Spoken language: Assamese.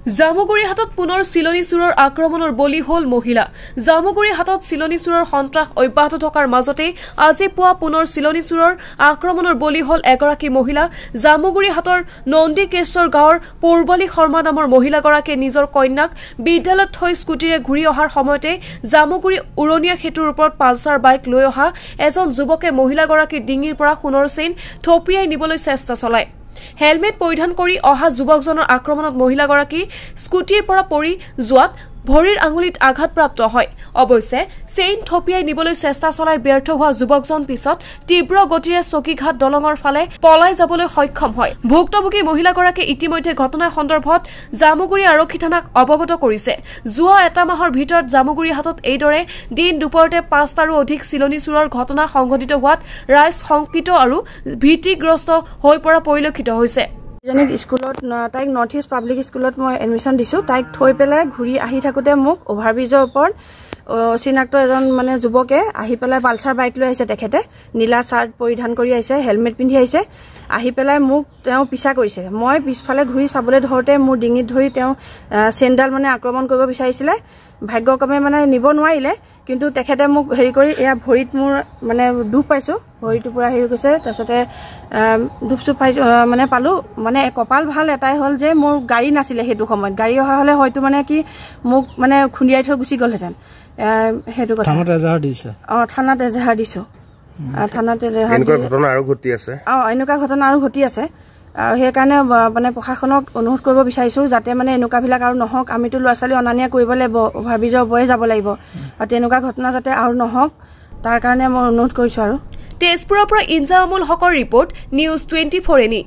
জামুগুৰি হাতত পুনৰ চিলনী চোৰৰ আক্ৰমণৰ বলি হল মহিলা জামুগুৰি হাতত চিলনী চোৰৰ সন্ত্ৰাস অব্যাহত থকাৰ মাজতে আজি পুৱা পুনৰ চিলনী চোৰৰ আক্ৰমণৰ বলি হল এগৰাকী মহিলা জামুগুৰি হাতৰ নন্দীকেশ্বৰ গাঁৱৰ পূৰ্বলী শৰ্মা নামৰ মহিলাগৰাকীয়ে নিজৰ কন্যাক বিদ্যালয়ত থৈ স্কুটিৰে ঘূৰি অহাৰ সময়তে জামুগুৰি উৰণীয়া সেতুৰ ওপৰত পালচাৰ বাইক লৈ অহা এজন যুৱকে মহিলাগৰাকীৰ ডিঙিৰ পৰা সোণৰ চেইন থপিয়াই নিবলৈ চেষ্টা চলায় হেলমেট পৰিধান কৰি অহা যুৱকজনৰ আক্ৰমণত মহিলাগৰাকী স্কুটিৰ পৰা পৰি যোৱাত ভৰিৰ আঙুলিত আঘাতপ্ৰাপ্ত হয় অৱশ্যে চেইন থপিয়াই নিবলৈ চেষ্টা চলাই ব্যৰ্থ হোৱা যুৱকজন পিছত তীব্ৰ গতিৰে চকীঘাট দলঙৰ ফালে পলাই যাবলৈ সক্ষম হয় ভুক্তভোগী মহিলাগৰাকীয়ে ইতিমধ্যে ঘটনাৰ সন্দৰ্ভত জামুগুৰি আৰক্ষী থানাক অৱগত কৰিছে যোৱা এটা মাহৰ ভিতৰত জামুগুৰি হাতত এইদৰে দিন দুপৰতে ৫টাৰো অধিক চিলনী চোৰৰ ঘটনা সংঘটিত হোৱাত ৰাইজ শংকিত আৰু ভীতিগ্ৰস্ত হৈ পৰা পৰিলক্ষিত হৈছে জনিক স্কুলত তাইক নৰ্থ ইষ্ট পাব্লিক স্কুলত মই এডমিশন দিছো তাইক থৈ পেলাই ঘূৰি আহি থাকোতে মোক ওভাৰব্ৰিজৰ ওপৰত চিনাক্ত এজন মানে যুৱকে আহি পেলাই পালচাৰ বাইক লৈ আহিছে তেখেতে নীলা চাৰ্ট পৰিধান কৰি আহিছে হেলমেট পিন্ধি আহিছে আহি পেলাই মোক তেওঁ পিছা কৰিছে মই পিছফালে ঘূৰি চাবলৈ ধৰোতে মোৰ ডিঙিত ধৰি তেওঁ চেণ্ডাল মানে আক্ৰমণ কৰিব বিচাৰিছিলে ভাগ্যক্ৰমে মানে নিব নোৱাৰিলে কিন্তু তেখেতে মোক হেৰি কৰি এয়া ভৰিত মোৰ মানে দুখ পাইছো ভৰিটো পুৰা হেৰি গৈছে তাৰপিছতে দুপচুপ পাইছো মানে পালো মানে কপাল ভাল এটাই হ'ল যে মোৰ গাড়ী নাছিলে সেইটো সময়ত গাড়ী অহা হলে হয়তো মানে কি মোক মানে খুন্দিয়াই থৈ গুচি গ'লহেঁতেন সেইটো কথা থানাত এজাহাৰ দিছে থানাত এজাহাৰ দিছো থানাত এজাহাৰ এনেকুৱা ঘটনা আৰু ঘটি আছে এনেকুৱা ঘটনা আৰু ঘটি আছে আৰু সেইকাৰণে মানে প্ৰশাসনক অনুৰোধ কৰিব বিচাৰিছো যাতে মানে এনেকুৱাবিলাক আৰু নহওক আমিতো ল'ৰা ছোৱালী অনা নিয়া কৰিব লাগিব অভাৰব্ৰিজৰ ওপৰে যাব লাগিব আৰু তেনেকুৱা ঘটনা যাতে আৰু নহওক তাৰ কাৰণে মই অনুৰোধ কৰিছো আৰু তেজপুৰৰ পৰা ইনজামুল হকৰ ৰিপৰ্ট নিউজ 24 এনি